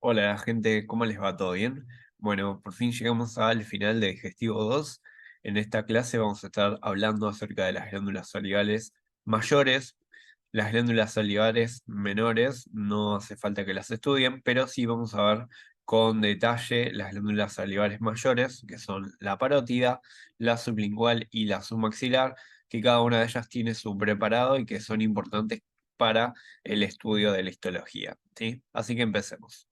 Hola gente, ¿cómo les va? ¿Todo bien? Bueno, por fin llegamos al final de Digestivo 2. En esta clase vamos a estar hablando acerca de las glándulas salivales mayores. Las glándulas salivares menores no hace falta que las estudien, pero sí vamos a ver con detalle las glándulas salivares mayores, que son la parótida, la sublingual y la submaxilar, que cada una de ellas tiene su preparado y que son importantes para el estudio de la histología, ¿sí? Así que empecemos.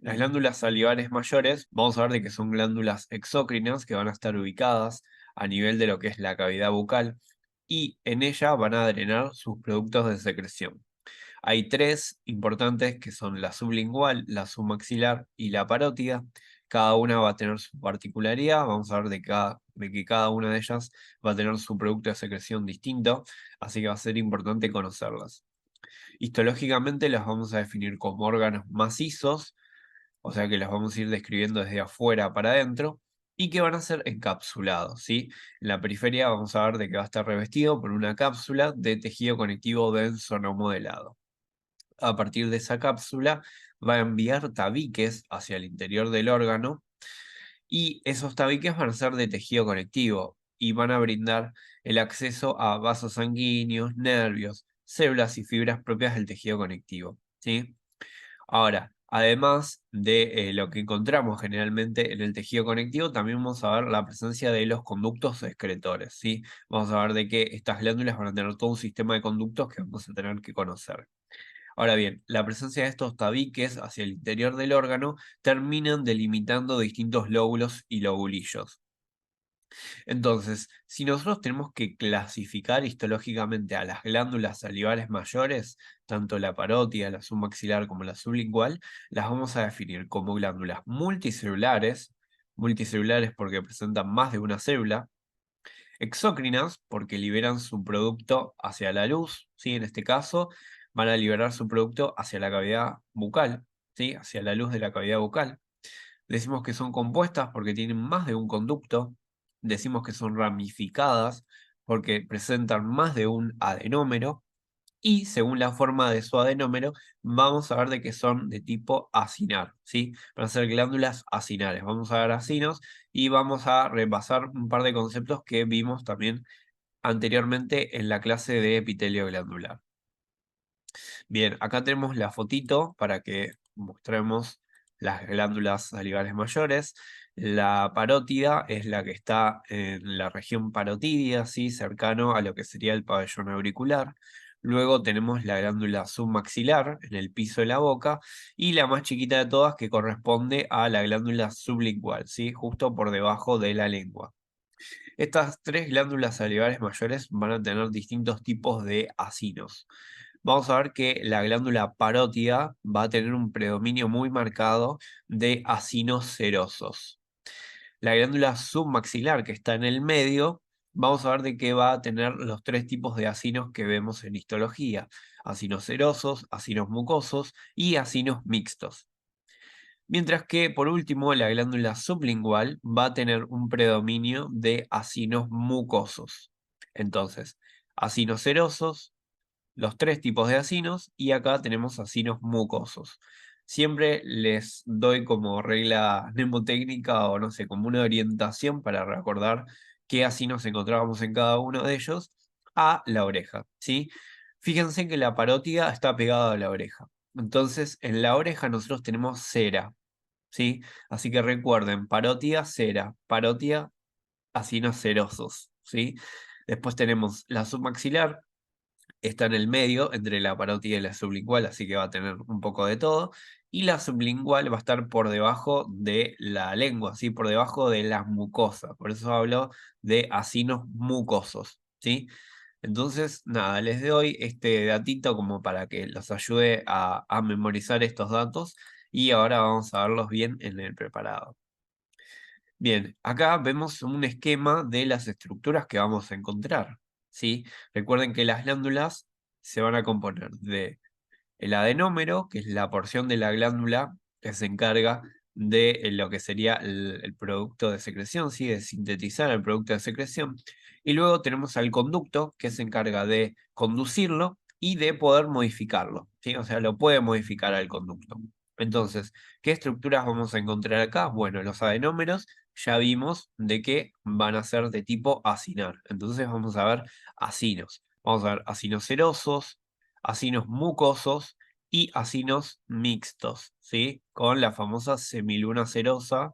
Las glándulas salivares mayores, vamos a ver de que son glándulas exócrinas que van a estar ubicadas a nivel de lo que es la cavidad bucal y en ella van a drenar sus productos de secreción. Hay tres importantes que son la sublingual, la submaxilar y la parótida. Cada una va a tener su particularidad, vamos a ver de que cada una de ellas va a tener su producto de secreción distinto, así que va a ser importante conocerlas. Histológicamente las vamos a definir como órganos macizos, o sea que las vamos a ir describiendo desde afuera para adentro, y que van a ser encapsulados, ¿sí? En la periferia vamos a ver de que va a estar revestido por una cápsula de tejido conectivo denso no modelado. A partir de esa cápsula va a enviar tabiques hacia el interior del órgano, y esos tabiques van a ser de tejido conectivo y van a brindar el acceso a vasos sanguíneos, nervios, células y fibras propias del tejido conectivo, ¿sí? Ahora, además de lo que encontramos generalmente en el tejido conectivo, también vamos a ver la presencia de los conductos excretores, ¿sí? Vamos a ver de que estas glándulas van a tener todo un sistema de conductos que vamos a tener que conocer. Ahora bien, la presencia de estos tabiques hacia el interior del órgano terminan delimitando distintos lóbulos y lobulillos. Entonces, si nosotros tenemos que clasificar histológicamente a las glándulas salivales mayores, tanto la parótida, la submaxilar como la sublingual, las vamos a definir como glándulas multicelulares, multicelulares porque presentan más de una célula, exócrinas porque liberan su producto hacia la luz, ¿sí? En este caso, van a liberar su producto hacia la cavidad bucal, ¿sí? Hacia la luz de la cavidad bucal. Decimos que son compuestas porque tienen más de un conducto. Decimos que son ramificadas porque presentan más de un adenómero. Y según la forma de su adenómero, vamos a ver de que son de tipo acinar, ¿sí? Van a ser glándulas acinares. Vamos a ver acinos y vamos a repasar un par de conceptos que vimos también anteriormente en la clase de epitelio glandular. Bien, acá tenemos la fotito para que mostremos las glándulas salivales mayores. La parótida es la que está en la región parotidia, ¿sí? Cercano a lo que sería el pabellón auricular. Luego tenemos la glándula submaxilar en el piso de la boca y la más chiquita de todas que corresponde a la glándula sublingual, ¿sí? Justo por debajo de la lengua. Estas tres glándulas salivares mayores van a tener distintos tipos de acinos. Vamos a ver que la glándula parótida va a tener un predominio muy marcado de acinos serosos. La glándula submaxilar, que está en el medio, vamos a ver de que va a tener los tres tipos de acinos que vemos en histología: acinos serosos, acinos mucosos y acinos mixtos. Mientras que, por último, la glándula sublingual va a tener un predominio de acinos mucosos. Entonces, acinos serosos, los tres tipos de acinos, y acá tenemos acinos mucosos. Siempre les doy como regla mnemotécnica o no sé, como una orientación para recordar qué acinos encontrábamos en cada uno de ellos a la oreja, ¿sí? Fíjense que la parótida está pegada a la oreja. Entonces, en la oreja nosotros tenemos cera, ¿sí? Así que recuerden, parótida, cera, parótida, acinos serosos, ¿sí? Después tenemos la submaxilar, está en el medio entre la parótida y la sublingual, así que va a tener un poco de todo. Y la sublingual va a estar por debajo de la lengua, ¿sí? Por debajo de las mucosas. Por eso hablo de acinos mucosos, ¿sí? Entonces, nada, les doy este datito como para que los ayude a memorizar estos datos y ahora vamos a verlos bien en el preparado. Bien, acá vemos un esquema de las estructuras que vamos a encontrar, ¿sí? Recuerden que las glándulas se van a componer de el adenómero, que es la porción de la glándula que se encarga de lo que sería el producto de secreción, ¿sí? De sintetizar el producto de secreción. Y luego tenemos al conducto, que se encarga de conducirlo y de poder modificarlo, ¿sí? O sea, lo puede modificar al conducto. Entonces, ¿qué estructuras vamos a encontrar acá? Bueno, los adenómeros ya vimos de que van a ser de tipo acinar. Entonces vamos a ver acinos. Vamos a ver acinos serosos, acinos mucosos y acinos mixtos, ¿sí? Con la famosa semiluna serosa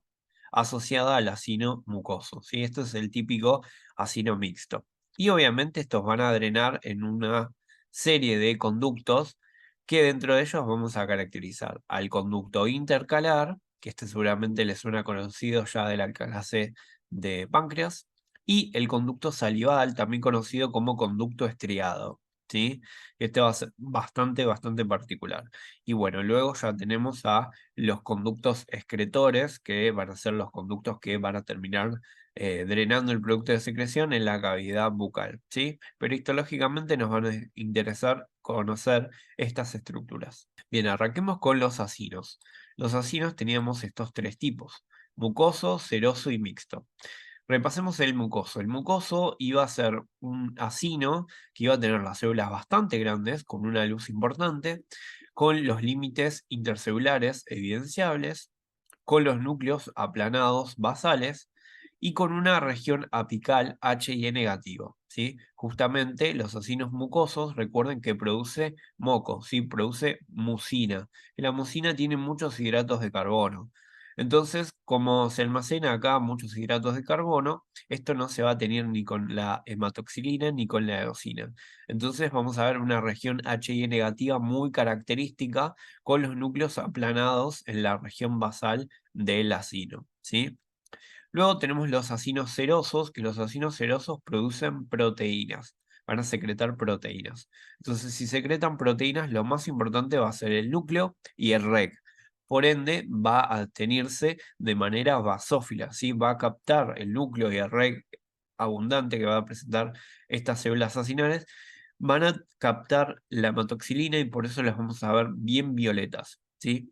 asociada al acino mucoso, ¿sí? Esto es el típico acino mixto. Y obviamente estos van a drenar en una serie de conductos que dentro de ellos vamos a caracterizar al conducto intercalar, que este seguramente les suena conocido ya de la clase de páncreas, y el conducto salival, también conocido como conducto estriado, ¿sí? Este va a ser bastante particular. Y bueno, luego ya tenemos a los conductos excretores, que van a ser los conductos que van a terminar drenando el producto de secreción en la cavidad bucal, ¿sí? Pero histológicamente nos van a interesar conocer estas estructuras. Bien, arranquemos con los acinos. Los acinos teníamos estos tres tipos: mucoso, seroso y mixto. Repasemos el mucoso. El mucoso iba a ser un acino que iba a tener las células bastante grandes, con una luz importante, con los límites intercelulares evidenciables, con los núcleos aplanados basales y con una región apical H negativo, ¿sí? Justamente los acinos mucosos, recuerden que produce moco, ¿sí? Produce mucina. Y la mucina tiene muchos hidratos de carbono. Entonces, como se almacena acá muchos hidratos de carbono, esto no se va a tener ni con la hematoxilina ni con la eosina. Entonces vamos a ver una región H negativa muy característica con los núcleos aplanados en la región basal del acino, ¿sí? Luego tenemos los acinos serosos, que los acinos serosos producen proteínas, van a secretar proteínas. Entonces, si secretan proteínas, lo más importante va a ser el núcleo y el REC. Por ende, va a tenerse de manera basófila, ¿sí? Va a captar el núcleo y el REC abundante que va a presentar estas células acinales, van a captar la hematoxilina y por eso las vamos a ver bien violetas, ¿sí?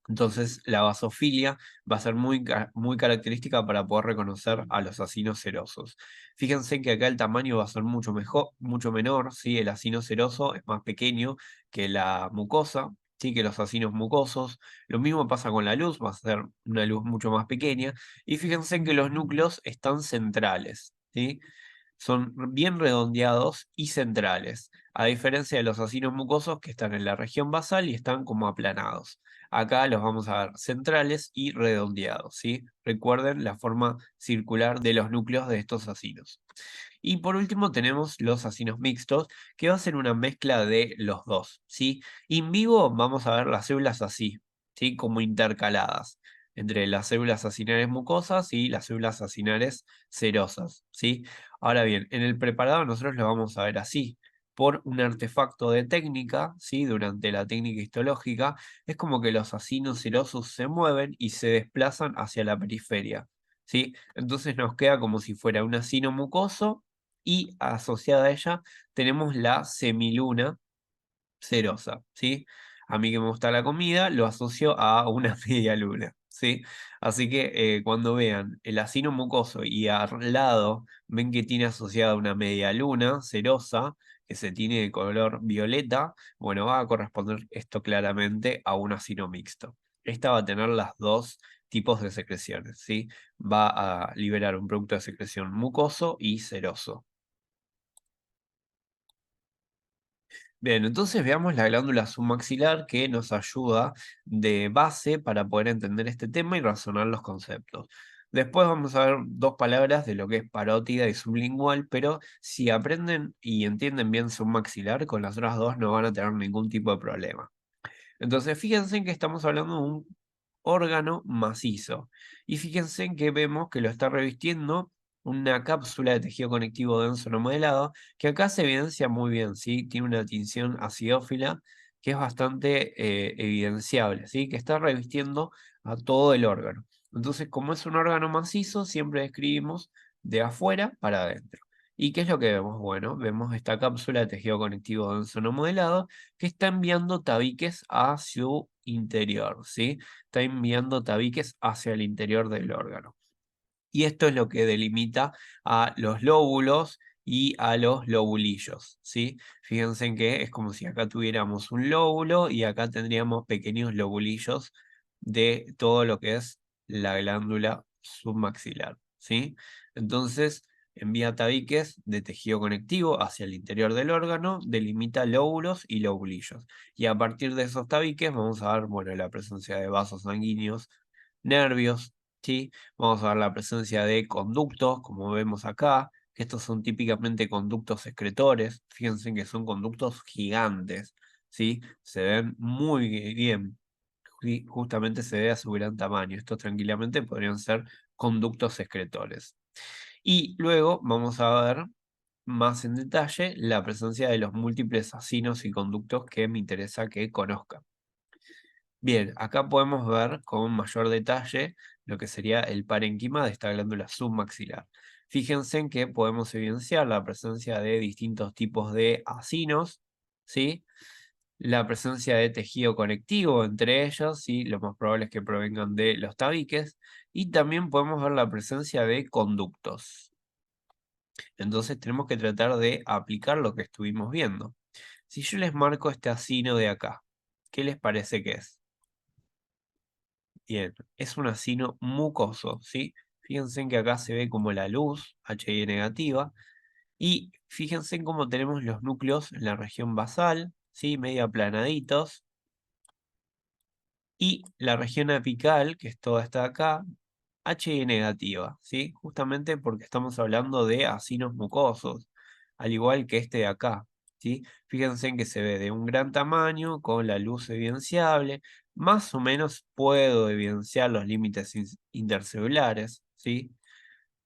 Entonces, la basofilia va a ser muy característica para poder reconocer a los acinos serosos. Fíjense que acá el tamaño va a ser mucho mejor, mucho menor, ¿sí? El acino seroso es más pequeño que la mucosa, ¿sí? Que los acinos mucosos. Lo mismo pasa con la luz, va a ser una luz mucho más pequeña. Y fíjense que los núcleos están centrales, ¿sí? Son bien redondeados y centrales, a diferencia de los acinos mucosos que están en la región basal y están como aplanados. Acá los vamos a ver centrales y redondeados, ¿sí? Recuerden la forma circular de los núcleos de estos acinos. Y por último tenemos los acinos mixtos, que va a ser una mezcla de los dos, ¿sí? In vivo vamos a ver las células así, ¿sí? Como intercaladas entre las células acinares mucosas y las células acinares serosas, ¿sí? Ahora bien, en el preparado nosotros lo vamos a ver así, por un artefacto de técnica, ¿sí? Durante la técnica histológica, es como que los acinos serosos se mueven y se desplazan hacia la periferia, ¿sí? Entonces nos queda como si fuera un acino mucoso y asociada a ella tenemos la semiluna serosa, ¿sí? A mí que me gusta la comida, lo asocio a una media luna, ¿sí? Así que cuando vean el acino mucoso y al lado ven que tiene asociada una media luna serosa, que se tiene de color violeta, bueno, va a corresponder esto claramente a un acino mixto. Esta va a tener las dos tipos de secreciones, ¿sí? Va a liberar un producto de secreción mucoso y seroso. Bien, entonces veamos la glándula submaxilar que nos ayuda de base para poder entender este tema y razonar los conceptos. Después vamos a ver dos palabras de lo que es parótida y sublingual, pero si aprenden y entienden bien submaxilar, con las otras dos no van a tener ningún tipo de problema. Entonces, fíjense en que estamos hablando de un órgano macizo. Y fíjense en que vemos que lo está revistiendo una cápsula de tejido conectivo denso no modelado, que acá se evidencia muy bien, ¿sí? Tiene una tinción acidófila que es bastante evidenciable, ¿sí? Que está revistiendo a todo el órgano. Entonces, como es un órgano macizo, siempre describimos de afuera para adentro. ¿Y qué es lo que vemos? Bueno, vemos esta cápsula de tejido conectivo denso no modelado que está enviando tabiques a su interior, ¿sí? Está enviando tabiques hacia el interior del órgano. Y esto es lo que delimita a los lóbulos y a los lobulillos, ¿sí? Fíjense en que es como si acá tuviéramos un lóbulo y acá tendríamos pequeños lobulillos de todo lo que es la glándula submaxilar, ¿sí? Entonces, envía tabiques de tejido conectivo hacia el interior del órgano, delimita lóbulos y lobulillos. Y a partir de esos tabiques vamos a ver, bueno, la presencia de vasos sanguíneos, nervios, ¿sí? Vamos a ver la presencia de conductos, como vemos acá, que estos son típicamente conductos excretores. Fíjense que son conductos gigantes, ¿sí? Se ven muy bien. Justamente se debe a su gran tamaño. Estos tranquilamente podrían ser conductos excretores. Y luego vamos a ver más en detalle la presencia de los múltiples acinos y conductos que me interesa que conozcan. Bien, acá podemos ver con mayor detalle lo que sería el parénquima de esta glándula submaxilar. Fíjense en que podemos evidenciar la presencia de distintos tipos de acinos, ¿sí? La presencia de tejido conectivo entre ellos, ¿sí? Lo más probable es que provengan de los tabiques, y también podemos ver la presencia de conductos. Entonces tenemos que tratar de aplicar lo que estuvimos viendo. Si yo les marco este acino de acá, ¿qué les parece que es? Bien, es un acino mucoso, ¿sí? Fíjense en que acá se ve como la luz, HI negativa, y fíjense en cómo tenemos los núcleos en la región basal, ¿sí? Medio aplanaditos, y la región apical, que es toda esta de acá, HI negativa, ¿sí? Justamente porque estamos hablando de acinos mucosos, al igual que este de acá, ¿sí? Fíjense en que se ve de un gran tamaño, con la luz evidenciable, más o menos puedo evidenciar los límites intercelulares, ¿sí?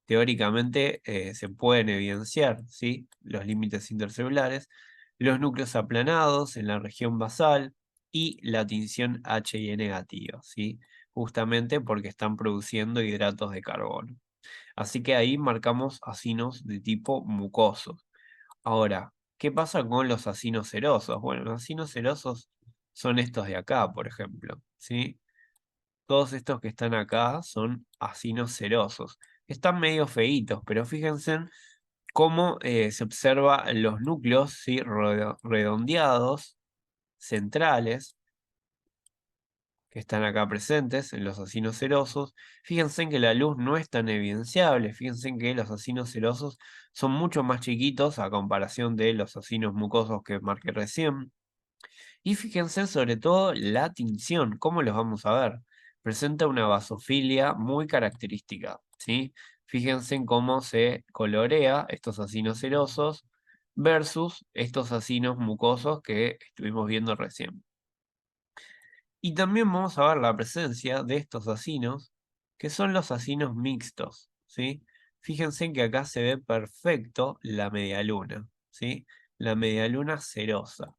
Teóricamente se pueden evidenciar, ¿sí? Los límites intercelulares, los núcleos aplanados en la región basal y la tinción HI negativa, ¿sí? Justamente porque están produciendo hidratos de carbono. Así que ahí marcamos acinos de tipo mucoso. Ahora, ¿qué pasa con los acinos serosos? Bueno, los acinos serosos son estos de acá, por ejemplo, ¿sí? Todos estos que están acá son acinos serosos. Están medio feitos, pero fíjense cómo se observa los núcleos, ¿sí? Redondeados, centrales, que están acá presentes en los acinos serosos. Fíjense que la luz no es tan evidenciable. Fíjense que los acinos serosos son mucho más chiquitos a comparación de los acinos mucosos que marqué recién. Y fíjense sobre todo la tinción, ¿cómo los vamos a ver? Presenta una basofilia muy característica, ¿sí? Fíjense en cómo se colorea estos acinos serosos versus estos acinos mucosos que estuvimos viendo recién. Y también vamos a ver la presencia de estos acinos, que son los acinos mixtos, ¿sí? Fíjense en que acá se ve perfecto la medialuna, ¿sí? La medialuna serosa,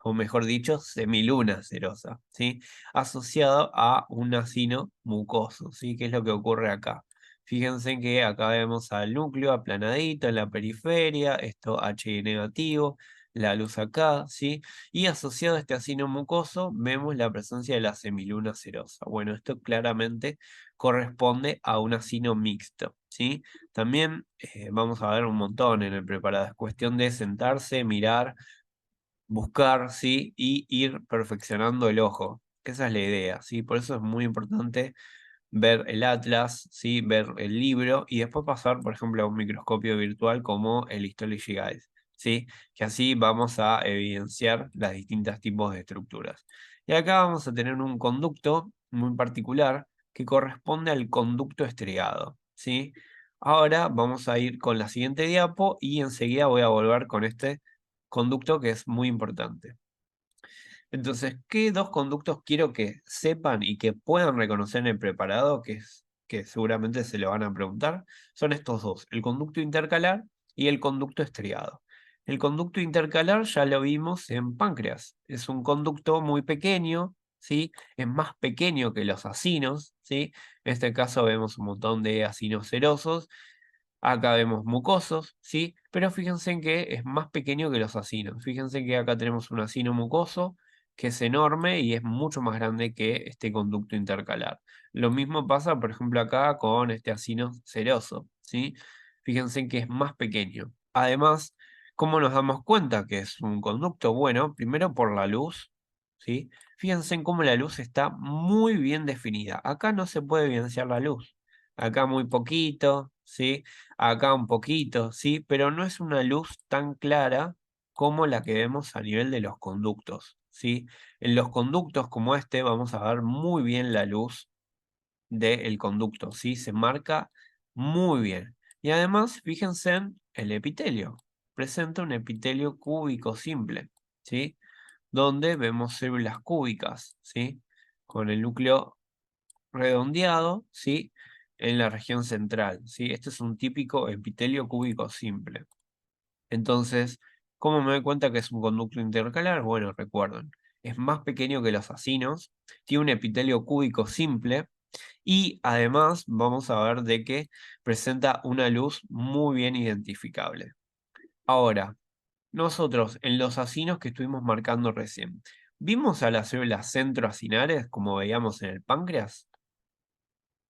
o mejor dicho, semiluna serosa, ¿sí? Asociado a un acino mucoso, ¿sí? ¿Qué es lo que ocurre acá? Fíjense que acá vemos al núcleo aplanadito en la periferia, esto H negativo, la luz acá, ¿sí? Y asociado a este acino mucoso vemos la presencia de la semiluna serosa. Bueno, esto claramente corresponde a un acino mixto, ¿sí? También vamos a ver un montón en el preparado. Es cuestión de sentarse, mirar, buscar, ¿sí? Y ir perfeccionando el ojo, que esa es la idea, ¿sí? Por eso es muy importante ver el atlas, ¿sí? Ver el libro y después pasar, por ejemplo, a un microscopio virtual como el Histology Guide, ¿sí? Que así vamos a evidenciar las distintas tipos de estructuras. Y acá vamos a tener un conducto muy particular que corresponde al conducto estriado, ¿sí? Ahora vamos a ir con la siguiente diapo y enseguida voy a volver con este conducto que es muy importante. Entonces, ¿qué dos conductos quiero que sepan y que puedan reconocer en el preparado, que seguramente se lo van a preguntar? Son estos dos, el conducto intercalar y el conducto estriado. El conducto intercalar ya lo vimos en páncreas. Es un conducto muy pequeño, ¿sí? Es más pequeño que los acinos, ¿sí? En este caso vemos un montón de acinos serosos. Acá vemos mucosos, ¿sí? Pero fíjense en que es más pequeño que los acinos. Fíjense que acá tenemos un acino mucoso que es enorme y es mucho más grande que este conducto intercalar. Lo mismo pasa, por ejemplo, acá con este acino seroso, ¿sí? Fíjense en que es más pequeño. Además, ¿cómo nos damos cuenta que es un conducto? Bueno, primero por la luz, ¿sí? Fíjense en cómo la luz está muy bien definida. Acá no se puede evidenciar la luz. Acá muy poquito, ¿sí? Acá un poquito, ¿sí? Pero no es una luz tan clara como la que vemos a nivel de los conductos, ¿sí? En los conductos como este vamos a ver muy bien la luz del conducto, ¿sí? Se marca muy bien. Y además, fíjense en el epitelio. Presenta un epitelio cúbico simple, ¿sí? Donde vemos células cúbicas, ¿sí? Con el núcleo redondeado, ¿sí? En la región central, ¿sí? Este es un típico epitelio cúbico simple. Entonces, ¿cómo me doy cuenta que es un conducto intercalar? Bueno, recuerden, es más pequeño que los acinos, tiene un epitelio cúbico simple, y además vamos a ver de que presenta una luz muy bien identificable. Ahora, nosotros en los acinos que estuvimos marcando recién, ¿vimos a las células centroacinares como veíamos en el páncreas?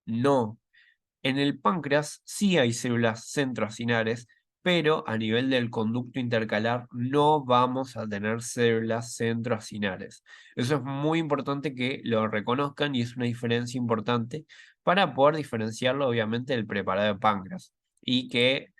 No, en el páncreas sí hay células centroacinares, pero a nivel del conducto intercalar no vamos a tener células centroacinares. Eso es muy importante que lo reconozcan y es una diferencia importante para poder diferenciarlo obviamente del preparado de páncreas y que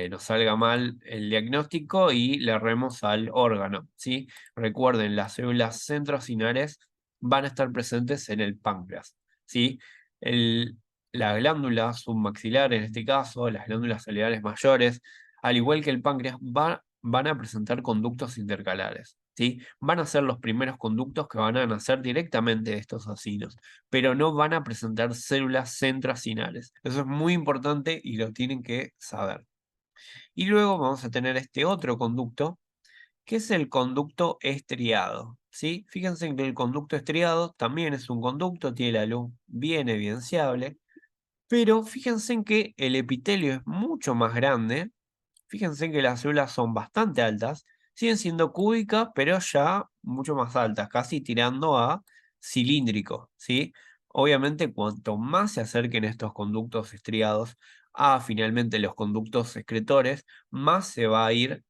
nos salga mal el diagnóstico y le erremos al órgano, ¿sí? Recuerden, las células centroacinares van a estar presentes en el páncreas, ¿sí? El, la glándula submaxilar, en este caso, las glándulas salivales mayores, al igual que el páncreas, van a presentar conductos intercalares, ¿sí? Van a ser los primeros conductos que van a nacer directamente de estos acinos, pero no van a presentar células centroacinales. Eso es muy importante y lo tienen que saber. Y luego vamos a tener este otro conducto, que es el conducto estriado, ¿sí? Fíjense que el conducto estriado también es un conducto, tiene la luz bien evidenciable, pero fíjense en que el epitelio es mucho más grande, fíjense que las células son bastante altas, siguen siendo cúbicas, pero ya mucho más altas, casi tirando a cilíndrico, ¿sí? Obviamente, cuanto más se acerquen estos conductos estriados a finalmente los conductos excretores, más se va a ir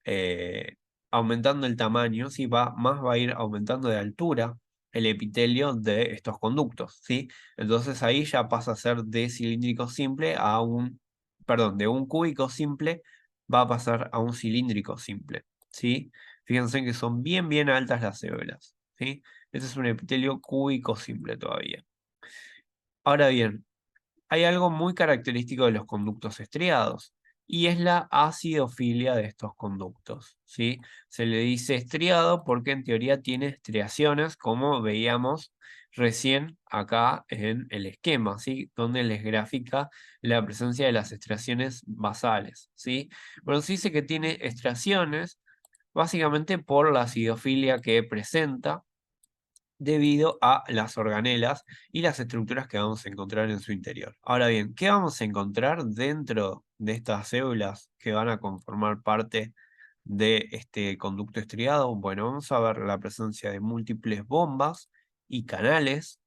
eh, aumentando el tamaño, ¿sí? Más va a ir aumentando de altura el epitelio de estos conductos, ¿sí? Entonces ahí ya pasa a ser de cilíndrico simple a un, perdón, de un cúbico simple va a pasar a un cilíndrico simple, ¿sí? Fíjense que son bien altas las células, ¿sí? Este es un epitelio cúbico simple todavía. Ahora bien, hay algo muy característico de los conductos estriados, y es la acidofilia de estos conductos, ¿sí? Se le dice estriado porque en teoría tiene estriaciones, como veíamos recién acá en el esquema, ¿sí? Donde les grafica la presencia de las estriaciones basales, ¿sí? Bueno, se dice que tiene estriaciones básicamente por la acidofilia que presenta, debido a las organelas y las estructuras que vamos a encontrar en su interior. Ahora bien, ¿qué vamos a encontrar dentro de estas células que van a conformar parte de este conducto estriado? Bueno, vamos a ver la presencia de múltiples bombas y canales,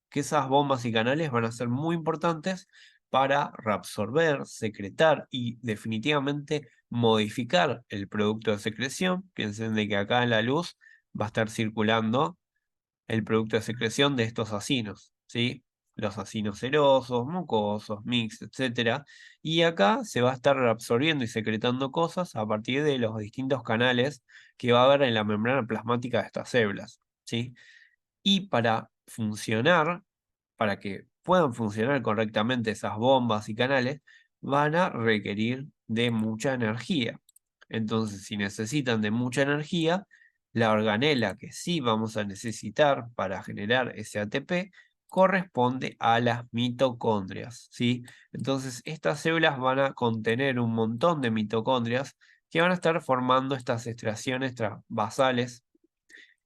que esas bombas y canales van a ser muy importantes para reabsorber, secretar y definitivamente modificar el producto de secreción. Piensen de que acá en la luz va a estar circulando el producto de secreción de estos acinos, ¿sí? Los acinos serosos, mucosos, mixtos, etcétera. Y acá se va a estar absorbiendo y secretando cosas a partir de los distintos canales que va a haber en la membrana plasmática de estas células, ¿sí? Y para funcionar, para que puedan funcionar correctamente esas bombas y canales, van a requerir de mucha energía. Entonces, si necesitan de mucha energía, la organela que sí vamos a necesitar para generar ese ATP corresponde a las mitocondrias, ¿sí? Entonces, estas células van a contener un montón de mitocondrias que van a estar formando estas extracciones basales,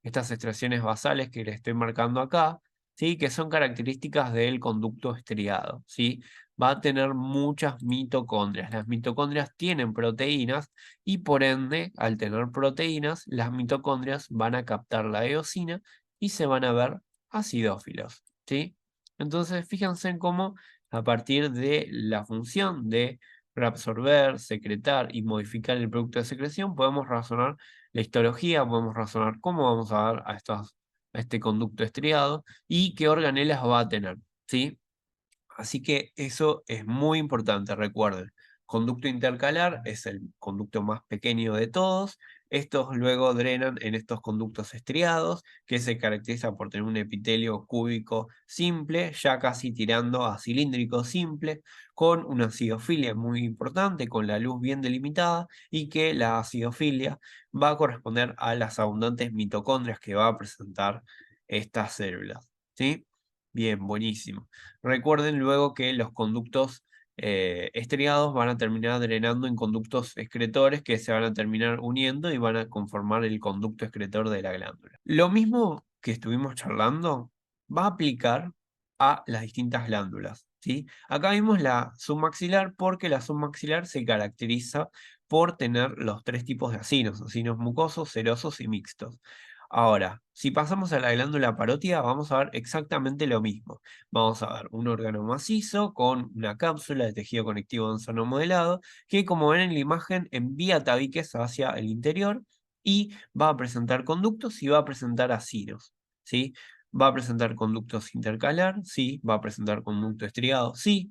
estas extracciones basales que le estoy marcando acá, ¿sí? Que son características del conducto estriado, ¿sí? Va a tener muchas mitocondrias. Las mitocondrias tienen proteínas y por ende, al tener proteínas, las mitocondrias van a captar la eosina y se van a ver acidófilos, ¿sí? Entonces, fíjense en cómo a partir de la función de reabsorber, secretar y modificar el producto de secreción, podemos razonar la histología, podemos razonar cómo vamos a dar a este conducto estriado y qué organelas va a tener, ¿sí? Así que eso es muy importante, recuerden. Conducto intercalar es el conducto más pequeño de todos. Estos luego drenan en estos conductos estriados, que se caracteriza por tener un epitelio cúbico simple, ya casi tirando a cilíndrico simple, con una acidofilia muy importante, con la luz bien delimitada, y que la acidofilia va a corresponder a las abundantes mitocondrias que va a presentar estas células. ¿Sí? Bien, buenísimo. Recuerden luego que los conductos estriados van a terminar drenando en conductos excretores que se van a terminar uniendo y van a conformar el conducto excretor de la glándula. Lo mismo que estuvimos charlando va a aplicar a las distintas glándulas, ¿sí? Acá vimos la submaxilar porque la submaxilar se caracteriza por tener los tres tipos de acinos mucosos, serosos y mixtos. Ahora, si pasamos a la glándula parótida, vamos a ver exactamente lo mismo. Vamos a ver un órgano macizo con una cápsula de tejido conectivo denso no modelado, que como ven en la imagen envía tabiques hacia el interior y va a presentar conductos y va a presentar acinos, ¿sí? Va a presentar conductos intercalar, sí. Va a presentar conducto estriado, sí.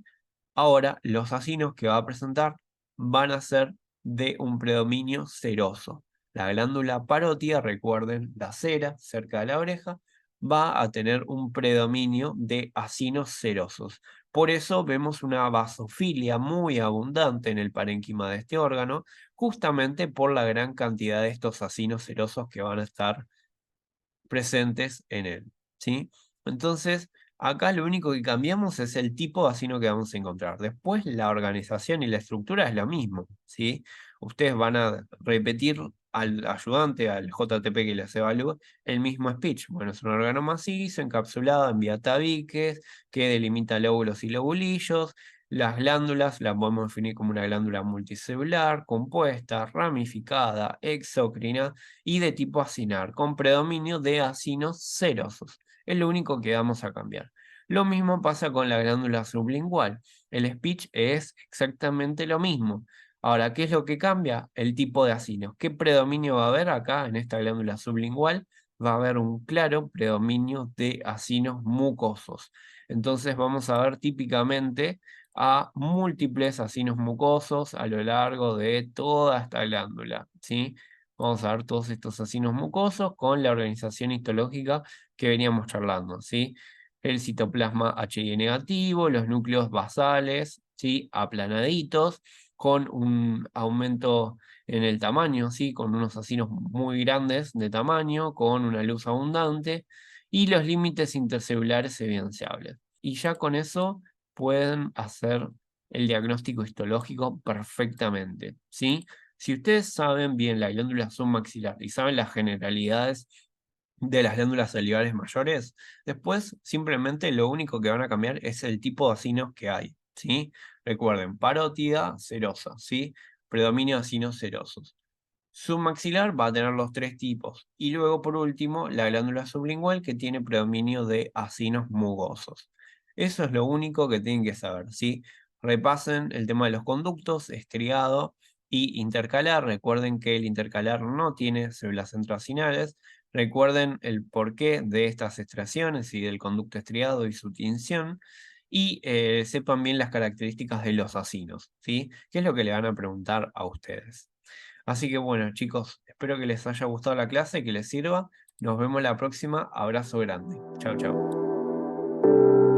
Ahora, los acinos que va a presentar van a ser de un predominio seroso. La glándula parótida, recuerden, la cera cerca de la oreja, va a tener un predominio de acinos serosos. Por eso vemos una basofilia muy abundante en el parénquima de este órgano, justamente por la gran cantidad de estos acinos serosos que van a estar presentes en él, ¿sí? Entonces, acá lo único que cambiamos es el tipo de asino que vamos a encontrar. Después, la organización y la estructura es lo mismo, ¿sí? Ustedes van a repetir al ayudante, al JTP que les evalúe, el mismo speech. Bueno, es un órgano macizo, encapsulado, envía tabiques, que delimita lóbulos y lobulillos. Las glándulas las podemos definir como una glándula multicelular, compuesta, ramificada, exócrina, y de tipo acinar, con predominio de acinos serosos. Es lo único que vamos a cambiar. Lo mismo pasa con la glándula sublingual. El speech es exactamente lo mismo. Ahora, ¿qué es lo que cambia? El tipo de acinos. ¿Qué predominio va a haber acá en esta glándula sublingual? Va a haber un claro predominio de acinos mucosos. Entonces vamos a ver típicamente a múltiples acinos mucosos a lo largo de toda esta glándula, ¿sí? Vamos a ver todos estos acinos mucosos con la organización histológica que veníamos charlando, ¿sí? El citoplasma Hi negativo, los núcleos basales, ¿sí? Aplanaditos, con un aumento en el tamaño, ¿sí? Con unos acinos muy grandes de tamaño, con una luz abundante, y los límites intercelulares evidenciables. Y ya con eso pueden hacer el diagnóstico histológico perfectamente, ¿sí? Si ustedes saben bien la glándula submaxilar y saben las generalidades de las glándulas salivares mayores, después simplemente lo único que van a cambiar es el tipo de acinos que hay, ¿sí? Recuerden, parótida, serosa, ¿sí? Predominio de acinos serosos. Submaxilar va a tener los tres tipos. Y luego, por último, la glándula sublingual que tiene predominio de acinos mugosos. Eso es lo único que tienen que saber, ¿sí? Repasen el tema de los conductos, estriado y intercalar. Recuerden que el intercalar no tiene células centroacinales. Recuerden el porqué de estas extracciones y del conducto estriado y su tinción. Y sepan bien las características de los acinos, ¿sí? ¿Qué es lo que le van a preguntar a ustedes? Así que bueno, chicos, espero que les haya gustado la clase, que les sirva. Nos vemos la próxima. Abrazo grande. Chao, chao.